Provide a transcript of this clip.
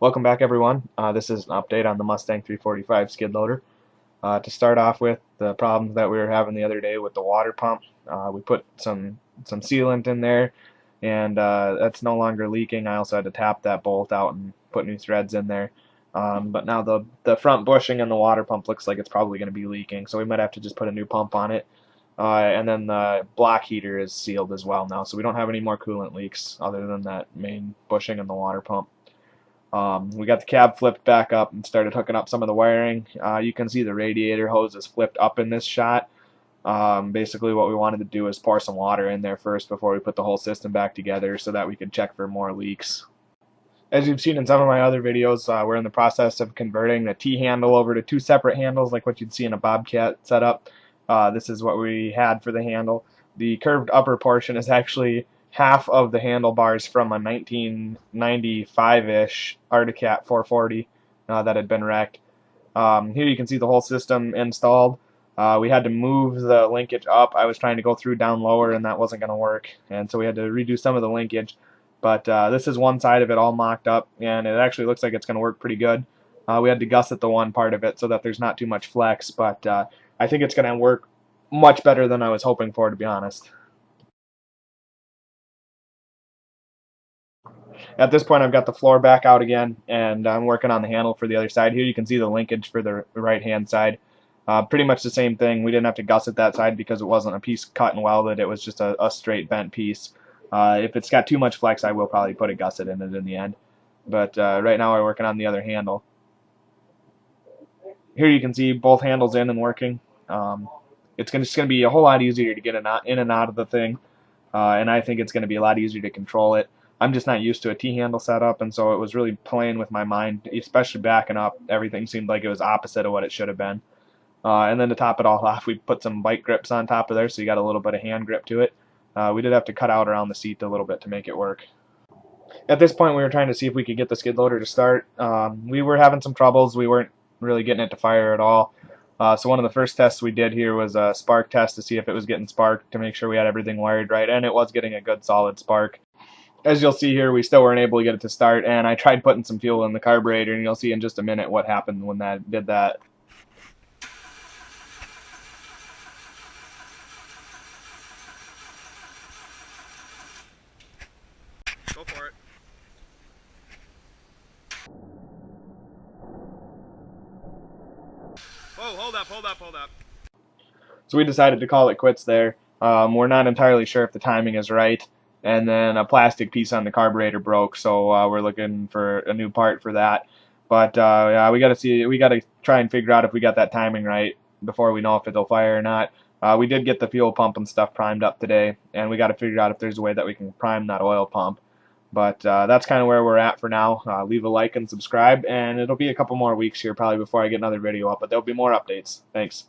Welcome back, everyone. This is an update on the Mustang 345 skid loader. To start off with, the problems that we were having the other day with the water pump, we put some sealant in there, and that's no longer leaking. I also had to tap that bolt out and put new threads in there. But now the front bushing and the water pump looks like it's probably going to be leaking, so we might have to just put a new pump on it. And then the block heater is sealed as well now, so we don't have any more coolant leaks other than that main bushing and the water pump. We got the cab flipped back up and started hooking up some of the wiring. You can see the radiator hose is flipped up in this shot. Basically what we wanted to do is pour some water in there first before we put the whole system back together so that we could check for more leaks. As you've seen in some of my other videos, we're in the process of converting the T-handle over to two separate handles like what you'd see in a Bobcat setup. This is what we had for the handle. The curved upper portion is actually half of the handlebars from a 1995-ish Articat 440 that had been wrecked. Here you can see the whole system installed. We had to move the linkage up. I was trying to go through down lower and that wasn't going to work, and so we had to redo some of the linkage. But this is one side of it all mocked up, and it actually looks like it's going to work pretty good. We had to gusset the one part of it so that there's not too much flex, but I think it's going to work much better than I was hoping for, to be honest. At this point, I've got the floor back out again, and I'm working on the handle for the other side. Here you can see the linkage for the right-hand side. Pretty much the same thing. We didn't have to gusset that side because it wasn't a piece cut and welded. It was just a straight bent piece. If it's got too much flex, I will probably put a gusset in it in the end. But right now we're working on the other handle. Here you can see both handles in and working. It's just going to be a whole lot easier to get in and out of the thing, and I think it's going to be a lot easier to control it. I'm just not used to a T-handle setup, and so it was really playing with my mind, especially backing up. Everything seemed like it was opposite of what it should have been. And then to top it all off, we put some bike grips on top of there, so you got a little bit of hand grip to it. We did have to cut out around the seat a little bit to make it work. At this point, we were trying to see if we could get the skid loader to start. We were having some troubles. We weren't really getting it to fire at all. So one of the first tests we did here was a spark test to see if it was getting sparked, to make sure we had everything wired right, and it was getting a good solid spark. As you'll see here, we still weren't able to get it to start, and I tried putting some fuel in the carburetor, and you'll see in just a minute what happened when that did that. Go for it. Whoa, hold up. So we decided to call it quits there. We're not entirely sure if the timing is right, and then a plastic piece on the carburetor broke, so we're looking for a new part for that. But yeah, we got to try and figure out if we got that timing right before we know if it'll fire or not. We did get the fuel pump and stuff primed up today, and we got to figure out if there's a way that we can prime that oil pump. But that's kind of where we're at for now. Leave a like and subscribe, and it'll be a couple more weeks here probably before I get another video up, but there'll be more updates. Thanks.